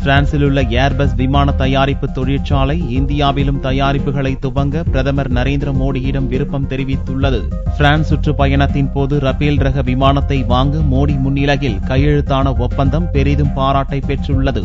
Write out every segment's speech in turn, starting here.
பிரான்சில் உள்ள ஏர்பஸ் விமான தயாரிப்பு தொழிற்சாலை இந்தியாவிலும் தயாரிப்புகளை துவங்க பிரதமர் நரேந்திர மோடியிடம் விருப்பம் தெரிவித்துள்ளது. பிரான்ஸ் சுற்றுப்பயணத்தின் போது ரபேல் ரக விமானத்தை வாங்க மோடி முன்னிலையில் கையெழுத்தான ஒப்பந்தம் பெரிதும் பாராட்டை பெற்றுள்ளது.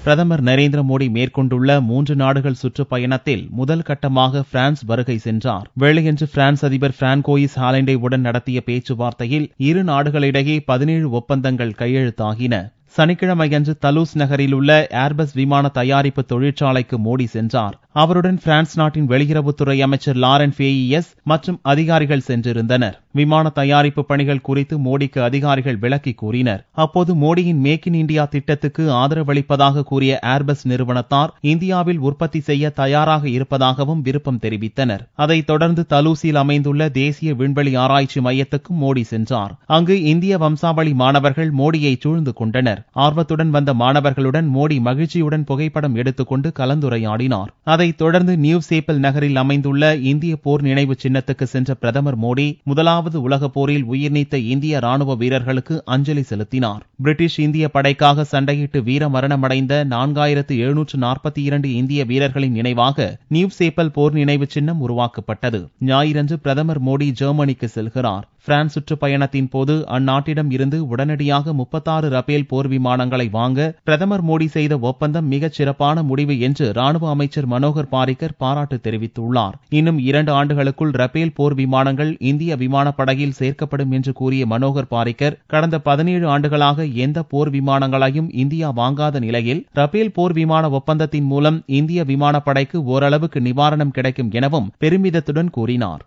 பிரதமர் நரேந்திர மோடி மேற்கொண்டுள்ள 3 நாடுகள் சுற்றுப்பயணத்தில் முதல் கட்டமாக பிரான்ஸ் வருகை சென்றார். வெள்ளியன்று பிரான்ஸ் அதிபர் பிரான்கோயிஸ் ஹாலண்டே உடன் நடத்திய பேச்சுவார்த்தையில் இரு நாடுகளிடையே 17 ஒப்பந்தங்கள் கையெழுத்தாகின. சனிக்கிழமையன்று தலூஸ் நகரில் உள்ள ஏர்பஸ் விமான தயாரிப்பு தொழிற்சாலைக்கு மோடி சென்றார். அவருடன் பிரான்ஸ் நாட்டின் வெளியுறவுத்துறை அமைச்சர் லாரன் ஃபேயியஸ் மற்றும் அதிகாரிகள் சென்றிருந்தனர். விமான தயாரிப்பு பணிகள் குறித்து மோடிக்கு அதிகாரிகள் விளக்கி கூறினர். அப்போது மோடியின் மேக் இன் இண்டியா திட்டத்துக்கு ஆதரவளிப்பதாக கூறிய ஏர்பஸ் நிறுவனத்தார் இந்தியாவில் உற்பத்தி செய்ய தயாராக இருப்பதாகவும் விருப்பம் தெரிவித்தனர். அதைத் தொடர்ந்து தலூஸில் அமைந்துள்ள தேசிய விண்வெளி ஆராய்ச்சி மையத்துக்கும் மோடி சென்றார். அங்கு இந்திய வம்சாவளி மாணவர்கள் மோடியை சூழ்ந்து கொண்டனர். ஆர்வத்துடன் வந்த மாணவர்களுடன் மோடி மகிழ்ச்சியுடன் புகைப்படம் எடுத்துக்கொண்டு கலந்துரையாடினார். அதைத் தொடர்ந்து நியூ சேப்பல் நகரில் அமைந்துள்ள இந்திய போர் நினைவு சின்னத்துக்கு சென்ற பிரதமர் மோடி முதலாவது உலகப் போரில் உயிர்நீத்த இந்திய ராணுவ வீரர்களுக்கு அஞ்சலி செலுத்தினார். பிரிட்டிஷ் இந்திய படைக்காக சண்டையிட்டு வீரமரணமடைந்த 4742 இந்திய வீரர்களின் நினைவாக நியூ சேப்பல் போர் நினைவு சின்னம் உருவாக்கப்பட்டது. ஞாயிறன்று பிரதமர் மோடி ஜெர்மனிக்கு செல்கிறார். பிரான்ஸ் சுற்றுப்பயணத்தின் போது அந்நாட்டிடம் இருந்து உடனடியாக 36 ரபேல் போர் விமானங்களை வாங்க பிரதமர் மோடி செய்த ஒப்பந்தம் மிகச் சிறப்பான முடிவு என்று ராணுவ அமைச்சர் மனோகர் பாரிக்கர் பாராட்டு தெரிவித்துள்ளார். இன்னும் 2 ஆண்டுகளுக்குள் ரபேல் போர் விமானங்கள் இந்திய விமானப்படையில் சேர்க்கப்படும் என்று கூறிய மனோகர் பாரிக்கர், கடந்த 17 ஆண்டுகளாக எந்த போர் விமானங்களையும் இந்தியா வாங்காத நிலையில் ரபேல் போர் விமான ஒப்பந்தத்தின் மூலம் இந்திய விமானப்படைக்கு ஓரளவுக்கு நிவாரணம் கிடைக்கும் எனவும் பெருமிதத்துடன் கூறினார்.